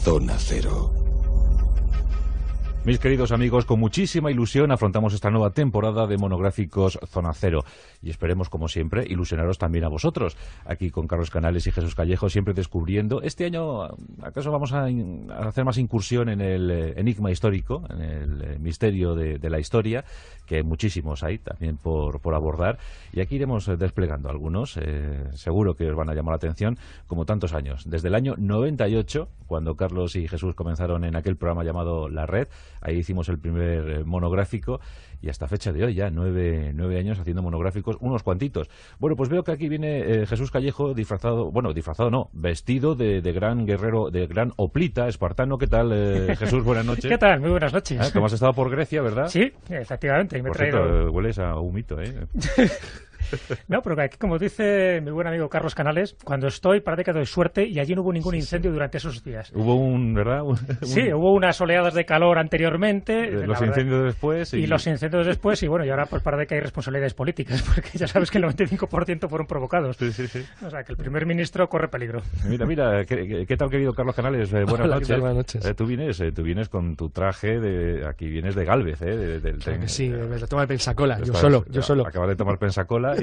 Zona Cero. Mis queridos amigos, con muchísima ilusión afrontamos esta nueva temporada de monográficos Zona Cero y esperemos, como siempre, ilusionaros también a vosotros, aquí con Carlos Canales y Jesús Callejo, siempre descubriendo. Este año, acaso vamos a hacer más incursión en el enigma histórico, en el misterio de la historia, que muchísimos hay también por abordar, y aquí iremos desplegando algunos, seguro que os van a llamar la atención, como tantos años. Desde el año 98, cuando Carlos y Jesús comenzaron en aquel programa llamado La Red, ahí hicimos el primer monográfico, y hasta fecha de hoy ya, 9 años haciendo monográficos, unos cuantitos. Bueno, pues veo que aquí viene Jesús Callejo disfrazado, bueno, disfrazado no, vestido de gran guerrero, de gran hoplita espartano. ¿Qué tal, Jesús? Buenas noches. ¿Qué tal? Muy buenas noches. ¿Cómo has estado por Grecia, verdad? Sí, efectivamente. Por cierto, hueles a humito, ¿eh? No, pero aquí, como dice mi buen amigo Carlos Canales, cuando estoy parece que doy suerte y allí no hubo ningún incendio durante esos días. Hubo ¿verdad? Sí, hubo unas oleadas de calor anteriormente. Los incendios después. Y los incendios después, y bueno, y ahora pues parece que hay responsabilidades políticas, porque ya sabes que el 95% fueron provocados. Sí, sí, sí. O sea, que el primer ministro corre peligro. Mira, ¿qué tal, querido Carlos Canales? Buenas noches. Buenas noches. Tú vienes con tu traje aquí vienes de Gálvez, Claro que sí, me lo tomo de Pensacola, yo solo. Acabas de tomar Pensacola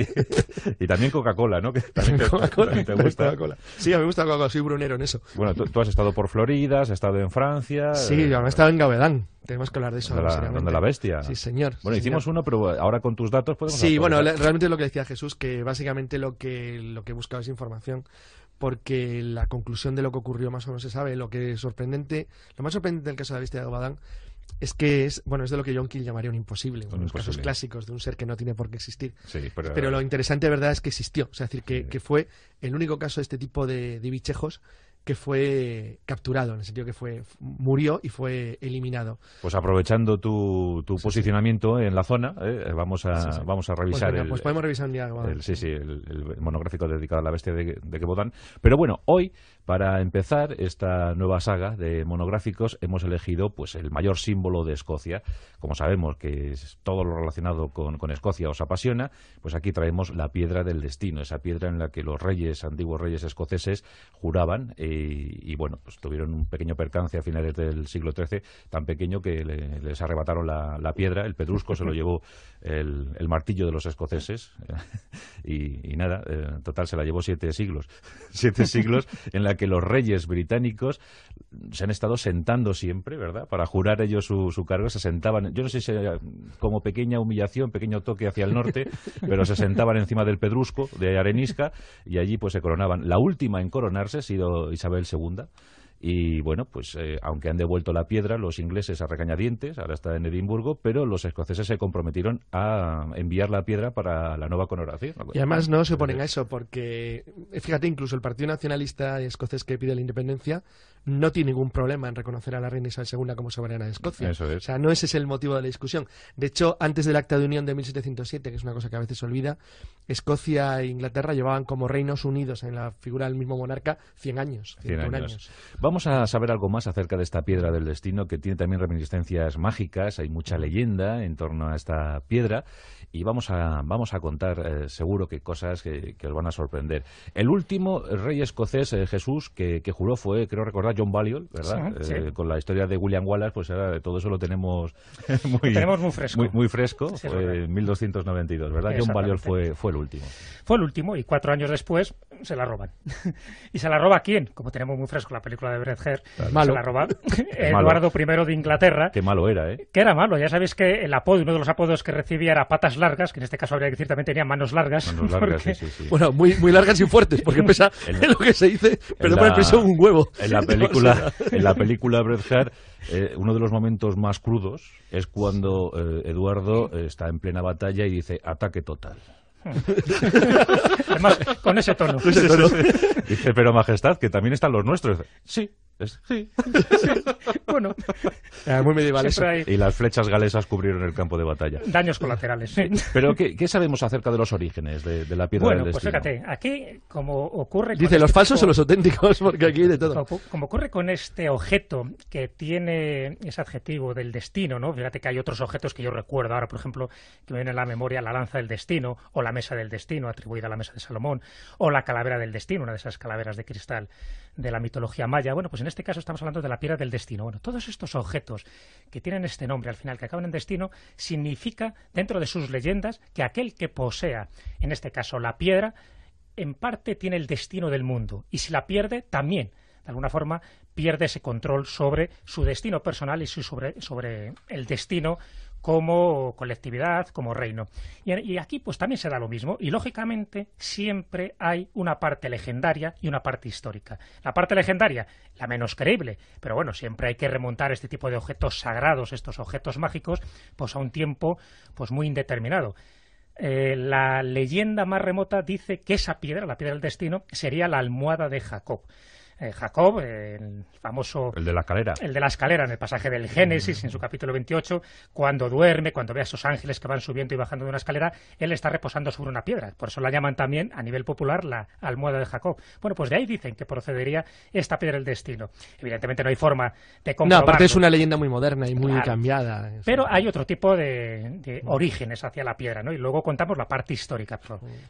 y también Coca-Cola, ¿no? Que también Coca-Cola, te gusta. Coca-Cola. Sí, a mí me gusta Coca-Cola, soy brunero en eso. Bueno, tú has estado por Florida, has estado en Francia. Sí, yo he estado en Gabedán. Tenemos que hablar de eso. Donde la bestia. Sí, señor. Bueno, sí, hicimos uno, pero ahora con tus datos podemos... Sí, bueno, realmente es lo que decía Jesús, que básicamente lo que he buscado es información, porque la conclusión de lo que ocurrió más o menos se sabe. Lo más sorprendente del caso de la bestia de Gabedán es que es de lo que John Keel llamaría un imposible, uno de los casos clásicos de un ser que no tiene por qué existir. Sí, pero lo interesante de verdad es que existió, es decir, que fue el único caso de este tipo de bichejos que fue capturado, en el sentido que murió y fue eliminado. Pues aprovechando tu posicionamiento en la zona, vamos a revisar. Pues podemos revisar un día. El monográfico dedicado a la bestia de Gabedán. Pero bueno, hoy, para empezar esta nueva saga de monográficos, hemos elegido pues el mayor símbolo de Escocia. Como sabemos que todo lo relacionado con Escocia os apasiona, pues aquí traemos la piedra del destino, esa piedra en la que los antiguos reyes escoceses juraban y bueno, pues tuvieron un pequeño percance a finales del siglo XIII, tan pequeño que les arrebataron la piedra, el pedrusco se lo llevó el martillo de los escoceses y nada, total se la llevó 7 siglos. 7 siglos en la que los reyes británicos se han estado sentando siempre, ¿verdad? Para jurar ellos su cargo, se sentaban, yo no sé si era como pequeña humillación, pequeño toque hacia el norte, pero se sentaban encima del pedrusco de arenisca y allí pues se coronaban. La última en coronarse ha sido Isabel II. Y bueno, pues aunque han devuelto la piedra los ingleses a regañadientes, ahora está en Edimburgo, pero los escoceses se comprometieron a enviar la piedra para la nueva coronación. Y además no se oponen a eso, porque fíjate, incluso el Partido Nacionalista Escocés que pide la independencia no tiene ningún problema en reconocer a la reina Isabel II como soberana de Escocia. Eso es. O sea, no ese es el motivo de la discusión. De hecho, antes del Acta de Unión de 1707, que es una cosa que a veces se olvida, Escocia e Inglaterra llevaban como reinos unidos en la figura del mismo monarca 100 años. 101 años. Vamos a saber algo más acerca de esta piedra del destino, que tiene también reminiscencias mágicas, hay mucha leyenda en torno a esta piedra, y vamos a contar seguro que cosas que os van a sorprender. El último rey escocés, Jesús, que juró fue, creo recordar, John Balliol, ¿verdad? Sí. Con la historia de William Wallace, pues ahora todo eso lo tenemos muy fresco. Muy fresco, Sí, fue en 1292, ¿verdad? John Balliol fue el último. Fue el último y 4 años después se la roban. ¿Y se la roba quién? Como tenemos muy fresco la película de Bret Hare, se la roba Eduardo I de Inglaterra. Qué malo era, ¿eh? Que era malo. Ya sabéis que uno de los apodos que recibía era patas largas, que en este caso habría que decir también tenía manos largas. Manos largas, porque... sí. Bueno, muy largas y fuertes, porque pesa en lo que se dice, pero pone peso un huevo. En la película Bret Hare, uno de los momentos más crudos es cuando Eduardo está en plena batalla y dice ataque total. Además, con ese tono. Dice, pero majestad, que también están los nuestros. Sí. Bueno, muy medieval eso. Y las flechas galesas cubrieron el campo de batalla. Daños colaterales. Sí. Pero ¿qué sabemos acerca de los orígenes de la piedra del destino? Bueno, pues fíjate, aquí como ocurre... Dice, los falsos son los auténticos, porque aquí hay de todo. Como ocurre con este objeto que tiene ese adjetivo del destino, ¿no? Fíjate que hay otros objetos que yo recuerdo ahora, por ejemplo, que me viene a la memoria la lanza del destino, o la mesa del destino, atribuida a la mesa de Salomón, o la calavera del destino, una de esas calaveras de cristal de la mitología maya. Bueno, pues En este caso estamos hablando de la piedra del destino. Bueno, todos estos objetos que tienen este nombre al final, que acaban en destino, significa dentro de sus leyendas que aquel que posea, en este caso la piedra, en parte tiene el destino del mundo, y si la pierde, también, de alguna forma, pierde ese control sobre su destino personal y sobre el destino como colectividad, como reino. Y aquí pues también se da lo mismo, y lógicamente siempre hay una parte legendaria y una parte histórica. La parte legendaria, la menos creíble, pero bueno, siempre hay que remontar este tipo de objetos sagrados, estos objetos mágicos, pues a un tiempo pues muy indeterminado. La leyenda más remota dice que esa piedra, la piedra del destino, sería la almohada de Jacob. Jacob, el famoso... El de la escalera. El de la escalera, en el pasaje del Génesis, en su capítulo 28, cuando duerme, cuando ve a esos ángeles que van subiendo y bajando de una escalera, él está reposando sobre una piedra. Por eso la llaman también, a nivel popular, la almohada de Jacob. Bueno, pues de ahí dicen que procedería esta piedra del destino. Evidentemente no hay forma de comprobarlo. No, aparte es una leyenda muy moderna y muy cambiada. Pero hay otro tipo de orígenes hacia la piedra, ¿no? Y luego contamos la parte histórica.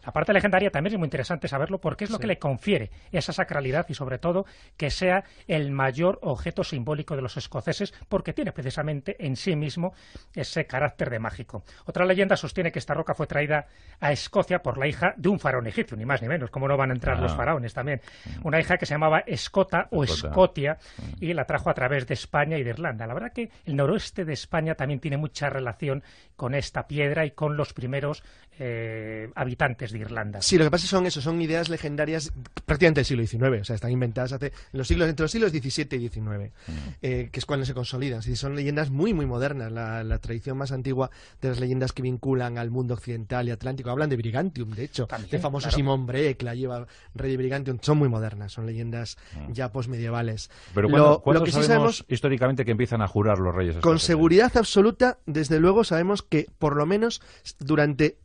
La parte legendaria también es muy interesante saberlo porque es lo que le confiere esa sacralidad y sobre todo que sea el mayor objeto simbólico de los escoceses porque tiene precisamente en sí mismo ese carácter de mágico. Otra leyenda sostiene que esta roca fue traída a Escocia por la hija de un faraón egipcio, ni más ni menos, como no van a entrar los faraones también. Una hija que se llamaba Escota o Escotia y la trajo a través de España y de Irlanda. La verdad que el noroeste de España también tiene mucha relación con esta piedra y con los primeros habitantes de Irlanda. Sí, lo que pasa es que son ideas legendarias prácticamente del siglo XIX, o sea, están inventadas entre los siglos XVII y XIX, que es cuando se consolidan. Sí, son leyendas muy, muy modernas, la tradición más antigua de las leyendas que vinculan al mundo occidental y atlántico. Hablan de Brigantium, de hecho, también, el famoso Simón Breck, la lleva rey de Brigantium, son muy modernas, son leyendas ya posmedievales. Pero ¿cuándo que sí sabemos históricamente que empiezan a jurar los reyes escoceses? Con seguridad absoluta, desde luego sabemos que por lo menos durante...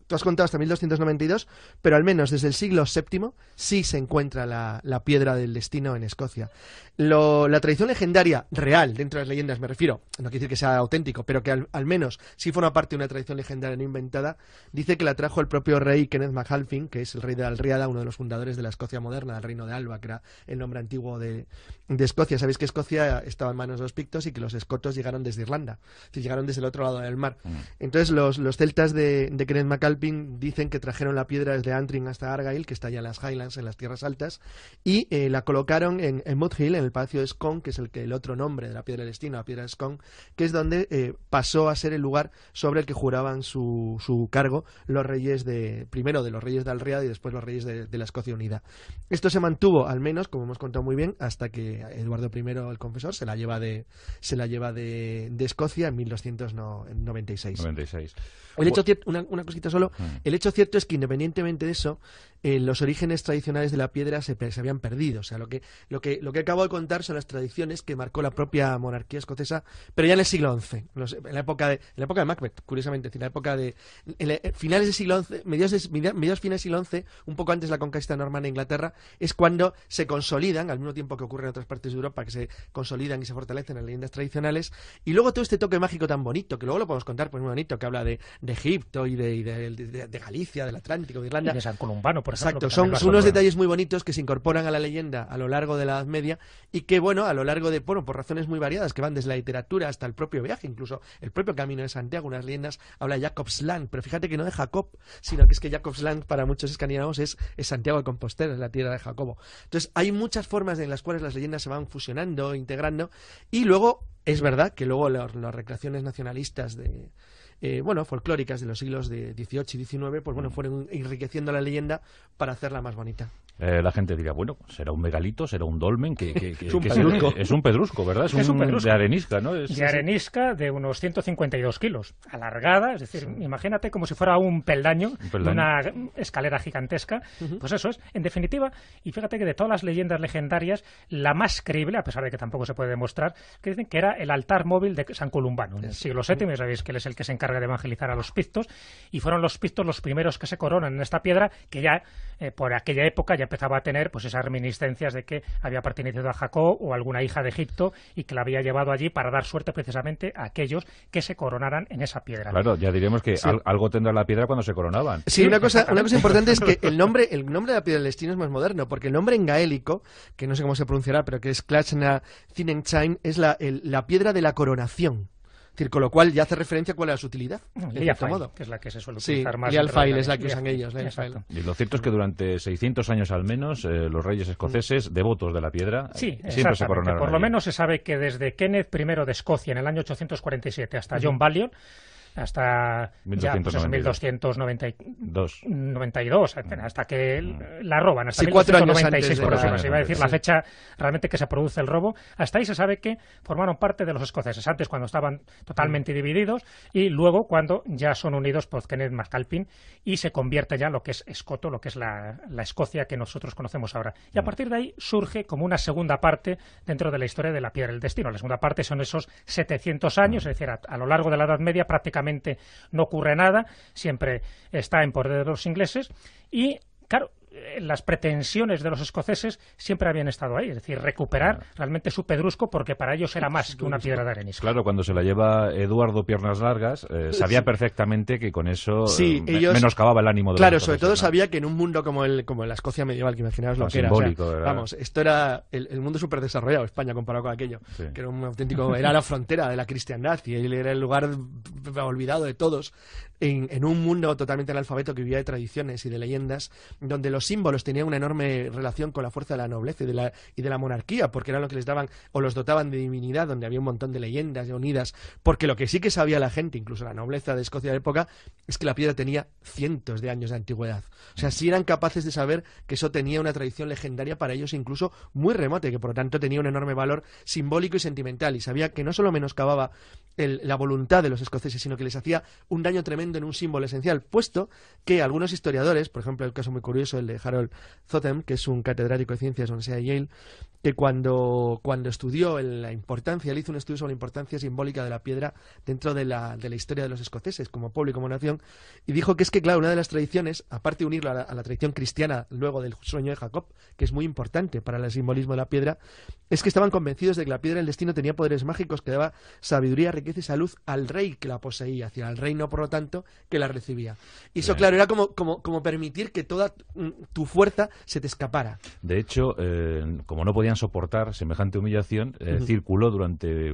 Tú has contado hasta 1292, pero al menos desde el siglo VII sí se encuentra la piedra del destino en Escocia. La tradición legendaria real, dentro de las leyendas me refiero, no quiere decir que sea auténtico, pero que al menos sí forma parte de una tradición legendaria no inventada, dice que la trajo el propio rey Kenneth MacAlpin, que es el rey de Alriada, uno de los fundadores de la Escocia moderna, del reino de Alba, que era el nombre antiguo de Escocia. Sabéis que Escocia estaba en manos de los pictos y que los escotos llegaron desde Irlanda, es decir, llegaron desde el otro lado del mar. Entonces los celtas de Kenneth MacAlpin dicen que trajeron la piedra desde Antrim hasta Argyll, que está allá en las Highlands, en las tierras altas, y la colocaron en Mudhill, en el palacio de Scone, que es el otro nombre de la piedra del destino, la piedra de Scone, que es donde pasó a ser el lugar sobre el que juraban su cargo los reyes primero de los reyes de Alriada y después los reyes de la Escocia Unida. Esto se mantuvo, al menos, como hemos contado muy bien, hasta que Eduardo I el Confesor se la lleva de Escocia en 1296. El hecho cierto, una cosita solo, el hecho cierto es que independientemente de eso, los orígenes tradicionales de la piedra se habían perdido. O sea, lo que acabo de contar son las tradiciones que marcó la propia monarquía escocesa, pero ya en el siglo XI, en la época de Macbeth, curiosamente, en la época de finales del siglo XI, mediados finales del siglo XI, un poco antes de la conquista normanda de Inglaterra, es cuando se consolidan, al mismo tiempo que ocurre en otras partes de Europa, que se consolidan y se fortalecen las leyendas tradicionales, y luego todo este toque mágico tan bonito, que luego lo podemos contar, pues muy bonito, que habla de Egipto y de Galicia, del Atlántico, de Irlanda. Y de San Columbano, por ejemplo. Exacto, son unos detalles muy bonitos que se incorporan a la leyenda a lo largo de la Edad Media y que, bueno, a lo largo de, por razones muy variadas, que van desde la literatura hasta el propio viaje, incluso el propio Camino de Santiago, unas leyendas habla de Jacob's Land, pero fíjate que no de Jacob, sino que es que Jacob's Land para muchos escandinavos es Santiago de Compostela, es la tierra de Jacobo. Entonces, hay muchas formas en las cuales las leyendas se van fusionando, integrando, y luego, es verdad que luego las recreaciones nacionalistas folclóricas de los siglos de XVIII y XIX, pues bueno, fueron enriqueciendo la leyenda para hacerla más bonita. La gente dirá, bueno, será un megalito, será un dolmen, es un pedrusco. Es un pedrusco, ¿verdad? Es un pedrusco. De arenisca, ¿no? De arenisca de unos 152 kilos, alargada, es decir, imagínate como si fuera un peldaño de una escalera gigantesca. Pues eso es, en definitiva, y fíjate que de todas las leyendas legendarias, la más creíble, a pesar de que tampoco se puede demostrar, que dicen que era el altar móvil de San Columbano, en el siglo VII, ya sabéis que él es el que se encarga de evangelizar a los pictos, y fueron los pictos los primeros que se coronan en esta piedra, que ya por aquella época ya empezaba a tener pues esas reminiscencias de que había pertenecido a Jacob o alguna hija de Egipto y que la había llevado allí para dar suerte precisamente a aquellos que se coronaran en esa piedra. Claro, ya diríamos que algo tendrá la piedra cuando se coronaban. Sí, una cosa importante es que el nombre de la piedra del destino es más moderno, porque el nombre en gaélico, que no sé cómo se pronunciará, pero que es Clachna Thinenchain, es la piedra de la coronación. Es decir, con lo cual ya hace referencia a cuál es su utilidad. Liafail, que es la que se suele utilizar más. Liafail es la que usan ellos. Y lo cierto es que durante 600 años al menos, los reyes escoceses, devotos de la piedra, siempre se coronaron. Por lo menos se sabe que desde Kenneth I de Escocia en el año 847 hasta John Balliol, hasta 1292, hasta que la roban, hasta 1296, por eso se iba a decir la fecha realmente que se produce el robo. Hasta ahí se sabe que formaron parte de los escoceses, antes cuando estaban totalmente divididos y luego cuando ya son unidos por Kenneth MacAlpin y se convierte ya en lo que es escoto, lo que es la Escocia que nosotros conocemos ahora. Y a partir de ahí surge como una segunda parte dentro de la historia de la piedra del destino. La segunda parte son esos 700 años, es decir, a lo largo de la Edad Media prácticamente no ocurre nada, siempre está en poder de los ingleses y, claro, las pretensiones de los escoceses siempre habían estado ahí, es decir, recuperar realmente su pedrusco porque para ellos era más que una piedra de arenisca. Claro, cuando se la lleva Eduardo Piernas Largas, sabía perfectamente que con eso menoscababa el ánimo de los escoceses. Sobre todo sabía que en un mundo como la Escocia medieval, que imaginaos lo que era. Vamos, esto era el mundo súper desarrollado, España comparado con aquello, que era un auténtico, era la frontera de la cristiandad y él era el lugar olvidado de todos en un mundo totalmente analfabeto que vivía de tradiciones y de leyendas, donde los símbolos tenían una enorme relación con la fuerza de la nobleza y de la monarquía, porque eran lo que les daban o los dotaban de divinidad, donde había un montón de leyendas unidas, porque lo que sí que sabía la gente, incluso la nobleza de Escocia de la época, es que la piedra tenía cientos de años de antigüedad. O sea, sí eran capaces de saber que eso tenía una tradición legendaria para ellos, incluso muy remota, y que por lo tanto tenía un enorme valor simbólico y sentimental, y sabía que no solo menoscababa la voluntad de los escoceses, sino que les hacía un daño tremendo en un símbolo esencial, puesto que algunos historiadores, por ejemplo el caso muy curioso, el de Harold Zotham, que es un catedrático de ciencias de la Universidad de Yale, que cuando estudió la importancia, él hizo un estudio sobre la importancia simbólica de la piedra dentro de la historia de los escoceses como pueblo y como nación, y dijo que es que, claro, una de las tradiciones, aparte de unirlo a la tradición cristiana luego del sueño de Jacob, que es muy importante para el simbolismo de la piedra, es que estaban convencidos de que la piedra del destino tenía poderes mágicos que daba sabiduría, riqueza y salud al rey que la poseía, hacia el reino, por lo tanto, que la recibía. Y eso, claro, era como permitir que toda tu fuerza se te escapara. De hecho, como no podían soportar semejante humillación, circuló durante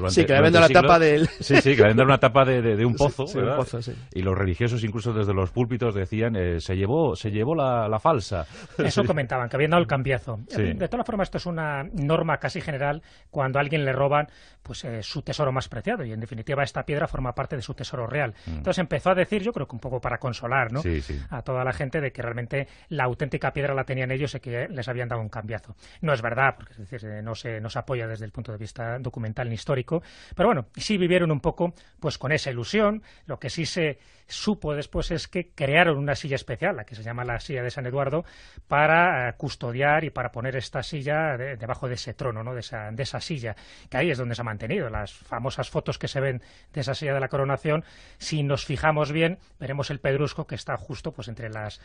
sí, que le habían dado la tapa del... Sí, que le habían dado una tapa de un pozo, sí, un pozo, sí. Y los religiosos, incluso desde los púlpitos, decían, se llevó la falsa. Eso comentaban, que habían dado el cambiazo. Sí. De todas formas, esto es una norma casi general cuando a alguien le roban pues su tesoro más preciado, y en definitiva esta piedra forma parte de su tesoro real. Entonces empezó a decir, yo creo que un poco para consolar, ¿no?, a toda la gente de que realmente la auténtica piedra la tenían ellos y que les habían dado un cambiazo. No es verdad, porque es decir, no se apoya desde el punto de vista documental ni histórico, pero bueno, sí vivieron un poco pues con esa ilusión. Lo que sí se supo después es que crearon una silla especial, la que se llama la silla de San Eduardo, para custodiar y para poner esta silla debajo de ese trono, ¿no?, de esa silla, que ahí es donde se ha mantenido. Las famosas fotos que se ven de esa silla de la coronación, si nos fijamos bien, veremos el pedrusco que está justo pues entre las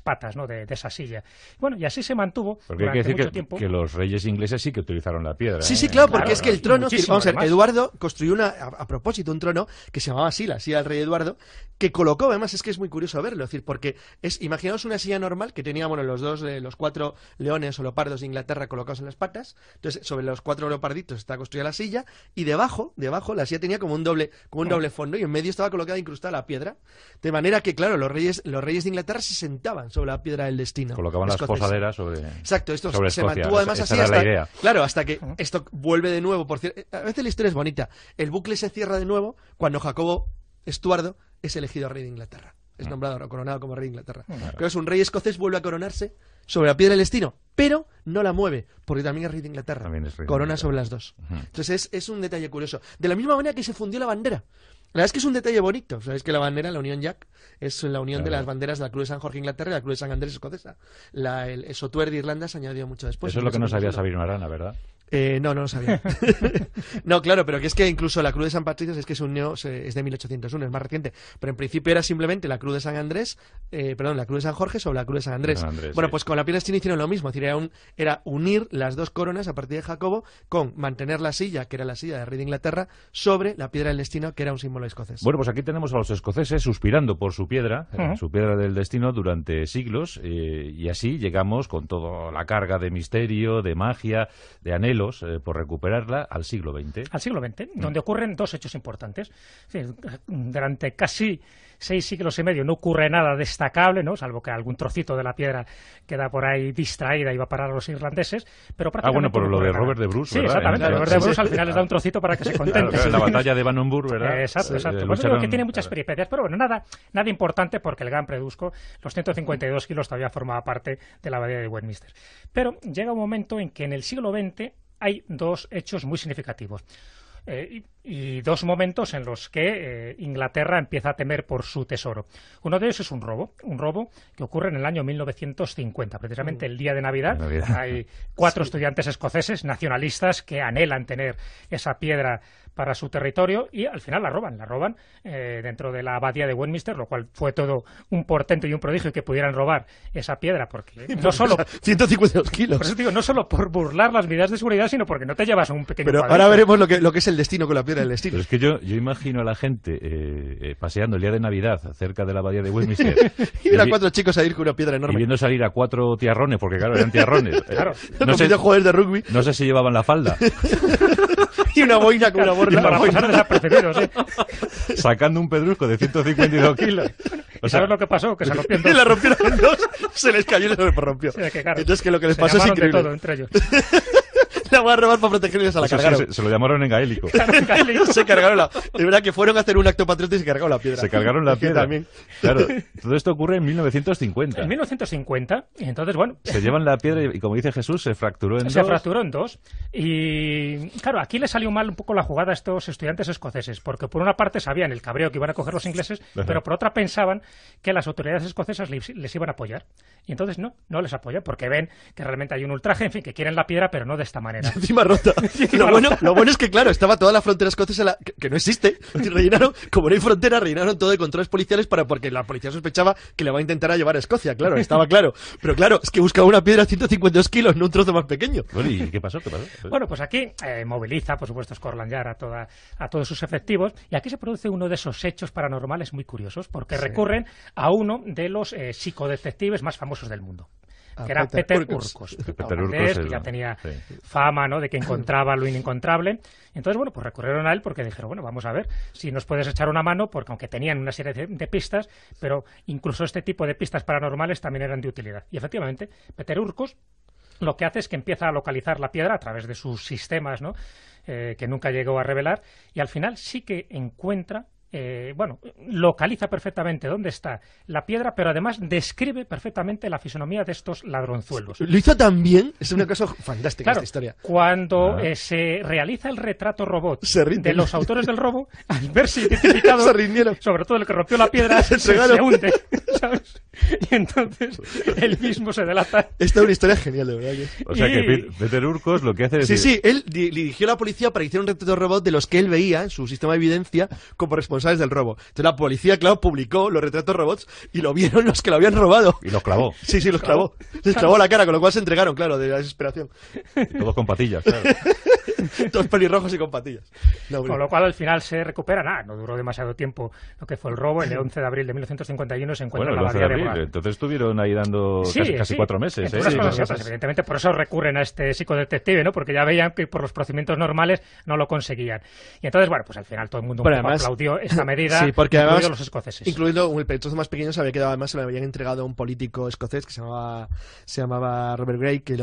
patas, ¿no?, de esa silla. Bueno, y así se mantuvo durante mucho tiempo. Que los reyes ingleses sí que utilizaron la piedra. Sí, claro, porque es que el trono, vamos a ver, Eduardo construyó a propósito un trono que se llamaba así, la silla del rey Eduardo, que colocó, además es que es muy curioso verlo, es decir, porque imaginaos una silla normal que tenía, bueno, los 4 leones o leopardos de Inglaterra colocados en las patas. Entonces, sobre los 4 leoparditos está construida la silla, y debajo la silla tenía como un doble fondo, y en medio estaba colocada incrustada la piedra, de manera que, claro, los reyes de Inglaterra se sentaban sobre la piedra del destino. Colocaban las posaderas sobre... Exacto, esto sobre se Escocia. mantuvo además Esa así era la idea. Claro, hasta que esto vuelve de nuevo. A veces la historia es bonita. El bucle se cierra de nuevo cuando Jacobo Estuardo es elegido rey de Inglaterra. Es nombrado o coronado como rey de Inglaterra. Pero es un rey escocés, vuelve a coronarse sobre la piedra del destino, pero no la mueve, porque también es rey de Inglaterra. Corona sobre las dos. Entonces es un detalle curioso. De la misma manera que se fundió la bandera. La verdad es que es un detalle bonito. Sabéis que la bandera, la Unión Jack, es la unión de las banderas de la Cruz de San Jorge Inglaterra y la Cruz de San Andrés escocesa. El Sotuer de Irlanda se añadió mucho después. Eso es lo que no sabía Sabino Arana, ¿verdad? No lo sabía. No, claro, pero que es que incluso la Cruz de San Patricio es que es es de 1801, es más reciente. Pero en principio era simplemente la Cruz de San Andrés, la Cruz de San Jorge sobre la Cruz de San Andrés. Bueno, pues con la piedra Destino hicieron lo mismo, es decir, era unir las dos coronas a partir de Jacobo con mantener la silla, que era la silla del rey de Inglaterra, sobre la piedra del destino, que era un símbolo escocés. Bueno, pues aquí tenemos a los escoceses suspirando por su piedra del destino durante siglos, y así llegamos con toda la carga de misterio, de magia, de anhelos por recuperarla al siglo XX. Al siglo XX, donde ocurren dos hechos importantes. Durante casi 6 siglos y medio no ocurre nada destacable, ¿no? Salvo que algún trocito de la piedra queda por ahí distraída y va a parar a los irlandeses, pero prácticamente por lo de Robert de Bruce, sí, ¿verdad? Exactamente, Robert de Bruce al final les da un trocito para que se contenten. Claro, la batalla de Bannockburn, ¿verdad? Exacto. Pues digo que tiene muchas peripecias, pero bueno, nada importante porque el gran Predusco, los 152 kilos, todavía formaba parte de la abadía de Westminster. Pero llega un momento en que en el siglo XX hay dos hechos muy significativos. Y dos momentos en los que Inglaterra empieza a temer por su tesoro. Uno de ellos es un robo que ocurre en el año 1950, precisamente el día de Navidad. Hay 4 estudiantes escoceses nacionalistas que anhelan tener esa piedra para su territorio y al final la roban dentro de la abadía de Westminster, lo cual fue todo un portento y un prodigio que pudieran robar esa piedra, porque no solo 152 kilos. Por eso digo, no solo por burlar las medidas de seguridad, sino porque no te llevas un pequeño Pero cuadrito. ahora veremos lo que es el destino con la piedra del destino. Pero es que yo imagino a la gente paseando el día de Navidad cerca de la abadía de Westminster y ver a 4 chicos a ir con una piedra enorme y viendo salir a 4 tiarrones, porque claro, eran tiarrones. Claro. No sé, jugadores de rugby. No sé si llevaban la falda. Y una boina con una borla. Para pasar desapercibidos, Sacando un pedrusco de 152 kilos. O ¿sabes lo que pasó? Que se rompió en dos. La rompieron en dos, se les cayó y se les rompió. Sí, que claro, entonces que lo que les pasó es increíble. De todo entre ellos. La voy a robar para protegerles a la cargaron. Se lo llamaron en gaélico. Se cargaron de verdad que fueron a hacer un acto patriota y se cargaron la piedra. Se cargaron la piedra. También. Claro, todo esto ocurre en 1950. En 1950, y entonces, bueno... Se llevan la piedra y, como dice Jesús, se fracturó en dos. Se fracturó en dos. Y, claro, aquí le salió mal un poco la jugada a estos estudiantes escoceses, porque por una parte sabían el cabreo que iban a coger los ingleses, pero por otra pensaban que las autoridades escocesas les iban a apoyar. Y entonces no les apoyan, porque ven que realmente hay un ultraje, en fin, que quieren la piedra, pero no de esta manera. Encima rota. Lo bueno es que, claro, estaba toda la frontera escocesa que no existe. Y rellenaron, como no hay frontera, rellenaron todo de controles policiales porque la policía sospechaba que le va a intentar llevar a Escocia, claro, estaba claro. Pero claro, es que buscaba una piedra de 152 kilos, no un trozo más pequeño. Bueno, ¿y qué pasó? Bueno, pues aquí moviliza, por supuesto, Scotland Yard a todos sus efectivos, y aquí se produce uno de esos hechos paranormales muy curiosos, porque recurren a uno de los psicodetectives más famosos del mundo, que era Peter Urquhart. Peter Urquhart, que ya tenía fama, ¿no?, de que encontraba lo inencontrable. Entonces, bueno, pues recurrieron a él porque dijeron, bueno, vamos a ver si nos puedes echar una mano, porque aunque tenían una serie de pistas, pero incluso este tipo de pistas paranormales también eran de utilidad. Y efectivamente, Peter Urquhart lo que hace es que empieza a localizar la piedra a través de sus sistemas, ¿no?, que nunca llegó a revelar, y al final sí que encuentra... localiza perfectamente dónde está la piedra, pero además describe perfectamente la fisonomía de estos ladronzuelos. Lo hizo tan bien, es una cosa fantástica, claro, esta historia. Cuando se realiza el retrato robot de los autores del robo, al verse identificado, se rindieron. Sobre todo el que rompió la piedra, se hunde, ¿sabes? Y entonces él mismo se delata. Esta es una historia genial, de verdad. O sea que Peter Urquhart lo que hace es... Sí, él dirigió a la policía para que hiciera un retrato robot de los que él veía en su sistema de evidencia como responsables del robo. Entonces la policía, claro, publicó los retratos robots y lo vieron los que lo habían robado. Y los clavó. Sí, los clavó. Les clavó la cara, con lo cual se entregaron, claro, de la desesperación. Y todos con patillas, claro. Todos pelirrojos y con patillas. Con lo cual al final se recupera. No duró demasiado tiempo lo que fue el robo. El 11 de abril de 1951 se encuentra en la abadía de Morat. Entonces estuvieron ahí dando casi 4 meses. Evidentemente, por eso recurren a este psicodetective, ¿no? Porque ya veían que por los procedimientos normales no lo conseguían. Y entonces, bueno, pues al final todo el mundo aplaudió esta medida, sí, porque además, los escoceses. Incluido el trozo más pequeño, se había quedado, además se le habían entregado a un político escocés que se llamaba Robert Gray, que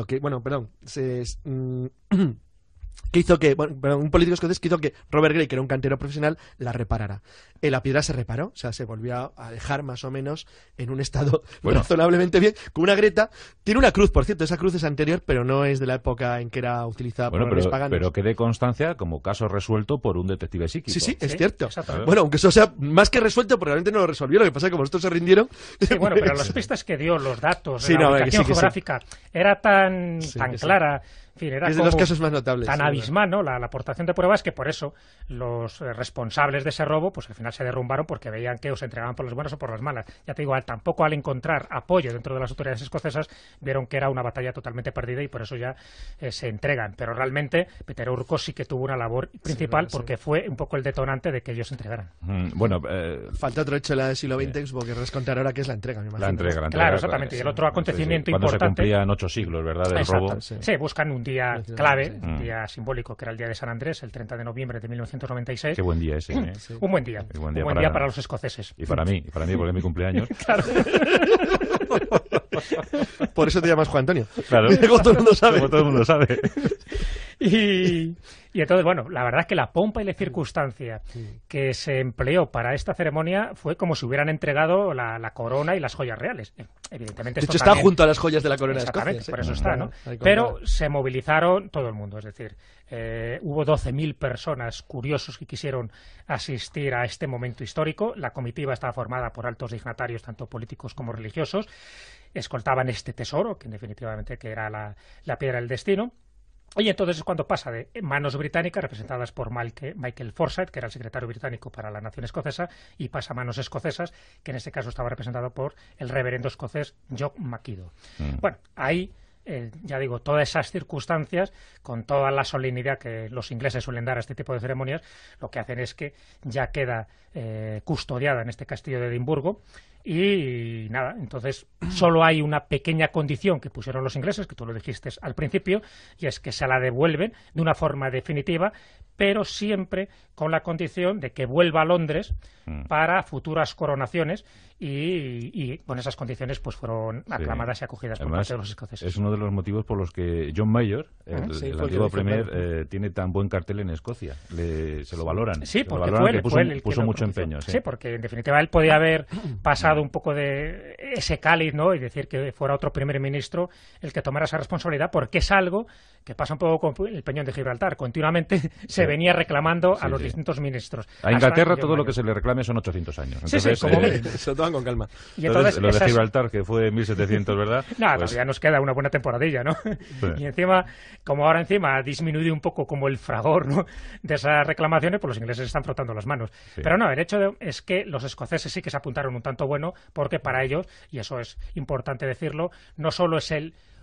que hizo que, un político escocés que hizo que Robert Gray, que era un cantero profesional, la reparara. La piedra se reparó, o sea, se volvió a dejar más o menos en un estado razonablemente bien, con una grieta. Tiene una cruz, por cierto, esa cruz es anterior, pero no es de la época en que era utilizada por los paganos. Pero quede constancia como caso resuelto por un detective psíquico. Sí, es cierto. Bueno, aunque eso sea más que resuelto, porque realmente no lo resolvió, lo que pasa es que como estos se rindieron... Sí, bueno, pero las pistas que dio, los datos, la ubicación geográfica, era tan Sí, clara, en fin, era Es de como los casos más notables. tan sí, abismal, ¿no? La aportación de pruebas, que por eso los responsables de ese robo, pues al final se derrumbaron porque veían que os entregaban por las buenas o por las malas. Ya te digo, tampoco al encontrar apoyo dentro de las autoridades escocesas, vieron que era una batalla totalmente perdida y por eso ya se entregan. Pero realmente Peter Urco sí que tuvo una labor principal porque fue un poco el detonante de que ellos se entregaran. Bueno, Falta otro hecho del siglo XX, porque contar ahora que es la entrega, me imagino. la entrega. Claro, exactamente. Y el otro acontecimiento Cuando importante... se cumplían 8 siglos, ¿verdad?, del Exacto. robo. Sí, buscan un día clave, Sí. un día simbólico, que era el día de San Andrés, el 30 de noviembre de 1996. Qué buen día ese, ¿eh? Sí. Un buen día. Un buen Un buen día para los escoceses. Y para mí, porque es mi cumpleaños. Claro. Por eso te llamas Juan Antonio. Claro. Como todo el mundo sabe. Como todo el mundo sabe. Y entonces, bueno, la verdad es que la pompa y la circunstancia que se empleó para esta ceremonia fue como si hubieran entregado la corona y las joyas reales. Evidentemente, De esto hecho, está también... junto a las joyas de la corona de Exactamente, Escocia. por eso Sí. está, ¿no? Ahí Pero comprado. se movilizaron todo el mundo, es decir, hubo 12.000 personas curiosos que quisieron asistir a este momento histórico. La comitiva estaba formada por altos dignatarios, tanto políticos como religiosos. Escoltaban este tesoro, que definitivamente que era la piedra del destino. Y entonces es cuando pasa de manos británicas, representadas por Michael Forsyth, que era el secretario británico para la nación escocesa, y pasa a manos escocesas, que en este caso estaba representado por el reverendo escocés Jock Mackido. Bueno, ahí, ya digo, todas esas circunstancias, con toda la solemnidad que los ingleses suelen dar a este tipo de ceremonias, lo que hacen es que ya queda custodiada en este castillo de Edimburgo. Y nada, entonces solo hay una pequeña condición que pusieron los ingleses, que tú lo dijiste al principio, y es que se la devuelven de una forma definitiva, pero siempre con la condición de que vuelva a Londres para futuras coronaciones, y con esas condiciones pues fueron aclamadas y acogidas por parte de los escoceses. Es uno de los motivos por los que John Major, Sí, el fue el antiguo que premier, claro. tiene tan buen cartel en Escocia. Se lo valoran. Sí, Se lo porque valoran, que fue él el que puso lo mucho propuso. empeño. Sí, porque en definitiva él podía haber pasado un poco de ese cáliz, ¿no? Y decir que fuera otro primer ministro el que tomara esa responsabilidad, porque es algo que pasa un poco con el Peñón de Gibraltar. Continuamente se venía reclamando a los distintos ministros. A Inglaterra Hasta todo lo John que se le reclame son 800 años. Sí, Entonces, como Se lo toman con calma. Y entonces lo de esas... Gibraltar, que fue en 1700, ¿verdad? No, Pues- todavía nos queda una buena temporadilla, ¿no? Y encima, como ahora encima ha disminuido un poco como el fragor, ¿no?, de esas reclamaciones, pues los ingleses están frotando las manos. Sí. Pero no, el hecho es que los escoceses sí que se apuntaron un tanto bueno, porque para ellos, y eso es importante decirlo, no solo es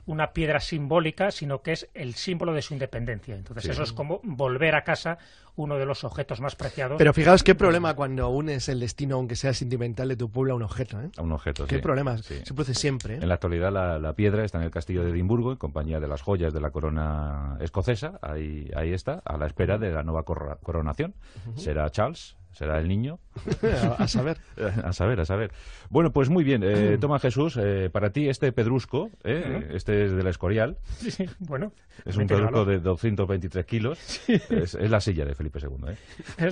una piedra simbólica, sino que es el símbolo de su independencia. Entonces eso es como volver a casa uno de los objetos más preciados. Pero fijaos qué problema cuando unes el destino, aunque sea sentimental, de tu pueblo a un objeto, ¿eh? A un objeto, Qué sí. problemas. Sí. Se produce siempre, ¿eh? En la actualidad la piedra está en el castillo de Edimburgo en compañía de las joyas de la corona escocesa. Ahí está, a la espera de la nueva coronación. Será Charles, será el niño. A saber. A saber. Bueno, pues muy bien. Toma, Jesús, para ti este pedrusco, este es del Escorial, Sí, sí, bueno, es un pedrusco de 223 kilos. Es la silla de Felipe II, ¿eh?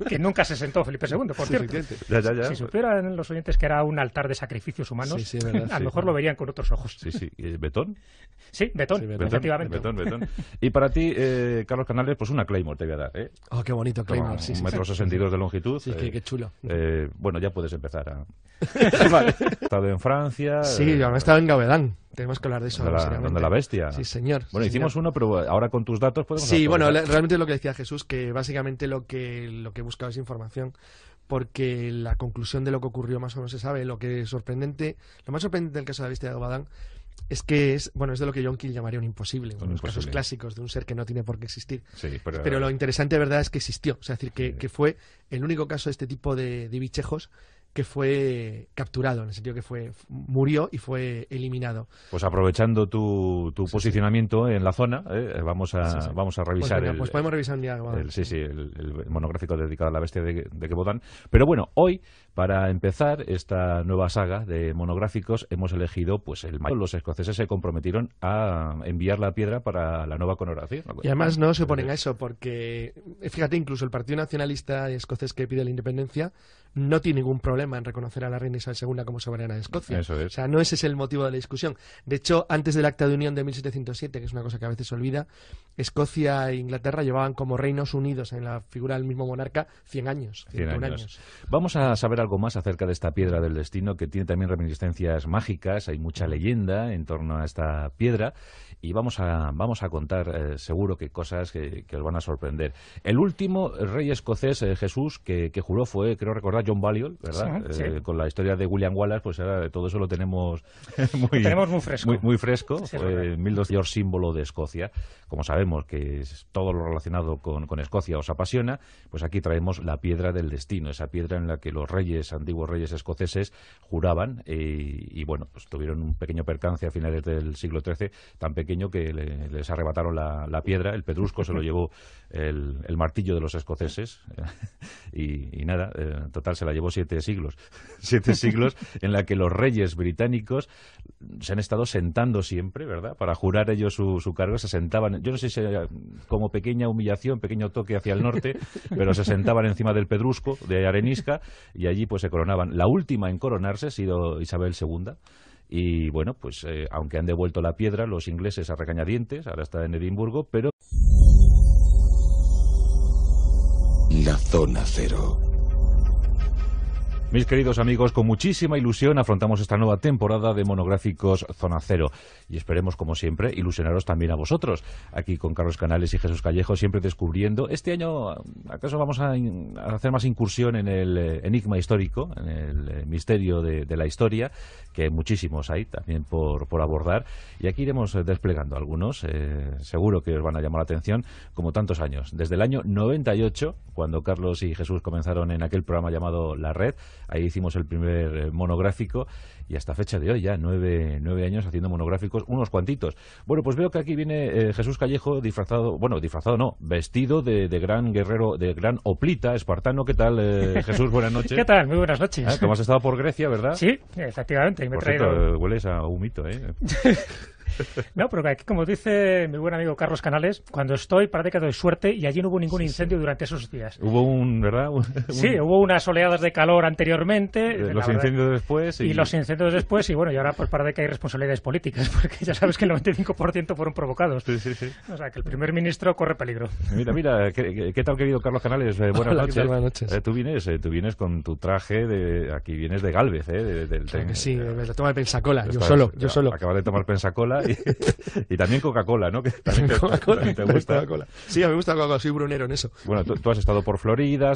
que nunca se sentó Felipe II, por Sí, cierto. efectivamente. Ya. Si supieran los oyentes que era un altar de sacrificios humanos, Sí, sí, verdad, a lo sí. mejor lo verían con otros ojos. Sí. ¿Betón? Sí, betón, Sí, betón. efectivamente. Betón. Y para ti, Carlos Canales, pues una Claymore te voy a dar, ¿eh? Oh, qué bonito, Toma, Claymore. Sí, un sí, metro 62 de longitud. Sí, qué chulo. Bueno, ya puedes empezar a... Vale. He estado en Francia. Sí, yo me he estado en Gavedán. Tenemos que hablar de eso. seriamente. donde la bestia. Sí, señor. Bueno, sí, hicimos señor. uno, pero ahora con tus datos podemos... Sí, bueno, actualizar. realmente lo que decía Jesús, que básicamente lo que he buscado es información, porque la conclusión de lo que ocurrió más o menos se sabe. Lo más sorprendente del caso de la bestia de Gavedán es que es de lo que John Keel llamaría un imposible, uno de los casos clásicos de un ser que no tiene por qué existir. Sí, Pero lo interesante de verdad es que existió, es decir, que fue el único caso de este tipo de bichejos que fue capturado, en el sentido que murió y fue eliminado. Pues aprovechando tu posicionamiento en la zona, vamos a revisar Pues podemos revisar un día. el monográfico dedicado a la bestia de Gevaudan. Pero bueno, hoy, para empezar esta nueva saga de monográficos, hemos elegido pues el mayor. Los escoceses se comprometieron a enviar la piedra para la nueva coronación. Y además no se oponen a eso, porque fíjate, incluso el Partido Nacionalista Escocés, que pide la independencia, no tiene ningún problema en reconocer a la reina Isabel II como soberana de Escocia. Eso es. O sea, no ese es el motivo de la discusión. De hecho, antes del Acta de Unión de 1707, que es una cosa que a veces se olvida, Escocia e Inglaterra llevaban como reinos unidos en la figura del mismo monarca 100 años. 100 años. Vamos a saber algo más acerca de esta piedra del destino, que tiene también reminiscencias mágicas, hay mucha leyenda en torno a esta piedra, y vamos a contar seguro que cosas que os van a sorprender. El último rey escocés, Jesús, que juró fue, creo recordar, John Balliol, ¿verdad? Sí. Con la historia de William Wallace, pues ahora todo eso lo tenemos muy fresco. Muy fresco. Sí, fue 1200 símbolo de Escocia. Como sabemos que es todo lo relacionado con Escocia os apasiona, pues aquí traemos la piedra del destino, esa piedra en la que los antiguos reyes escoceses juraban y bueno, pues tuvieron un pequeño percance a finales del siglo XIII, tan pequeño que les arrebataron la piedra, el pedrusco se lo llevó el martillo de los escoceses y nada, en total se la llevó 7 siglos. 7 siglos en la que los reyes británicos se han estado sentando siempre, ¿verdad? Para jurar ellos su cargo, se sentaban, yo no sé si era como pequeña humillación, pequeño toque hacia el norte, pero se sentaban encima del pedrusco de arenisca y allí pues se coronaban. La última en coronarse ha sido Isabel II. Y bueno, pues aunque han devuelto la piedra los ingleses a regañadientes, ahora está en Edimburgo, pero... La Zona Cero. Mis queridos amigos, con muchísima ilusión afrontamos esta nueva temporada de monográficos Zona Cero y esperemos, como siempre, ilusionaros también a vosotros, aquí con Carlos Canales y Jesús Callejo, siempre descubriendo. Este año, acaso vamos a hacer más incursión en el enigma histórico, en el misterio de la historia, que muchísimos hay también por abordar, y aquí iremos desplegando algunos, seguro que os van a llamar la atención, como tantos años. Desde el año 98, cuando Carlos y Jesús comenzaron en aquel programa llamado La Red, ahí hicimos el primer monográfico y hasta fecha de hoy ya 9 años haciendo monográficos, unos cuantitos. Bueno, pues veo que aquí viene Jesús Callejo disfrazado no, vestido de gran guerrero, de gran hoplita espartano. ¿Qué tal, Jesús? Buenas noches. ¿Qué tal? Muy buenas noches. Como has estado por Grecia, ¿verdad? Sí, efectivamente. Y me he por traído... cierto, hueles a humito, ¿eh? No, pero aquí, como dice mi buen amigo Carlos Canales, cuando estoy parece que doy suerte y allí no hubo ningún incendio durante esos días. Hubo ¿verdad? Sí, hubo unas oleadas de calor anteriormente. Los incendios después. Y los incendios después, y bueno, y ahora pues parece que hay responsabilidades políticas, porque ya sabes que el 95% fueron provocados. Sí. O sea, que el primer ministro corre peligro. Mira, ¿qué tal, querido Carlos Canales? Buenas Hola, noches. ¿qué tal? Buenas noches. Tú vienes con tu traje aquí vienes de Gálvez, del Claro que tren. sí, me lo toma de Pensacola, yo solo. Acabas de tomar Pensacola y también Coca-Cola, ¿no? Que también Coca-Cola, también te gusta. Coca-Cola. Sí, a mí me gusta Coca-Cola, soy brunero en eso. Bueno, tú has estado por Florida,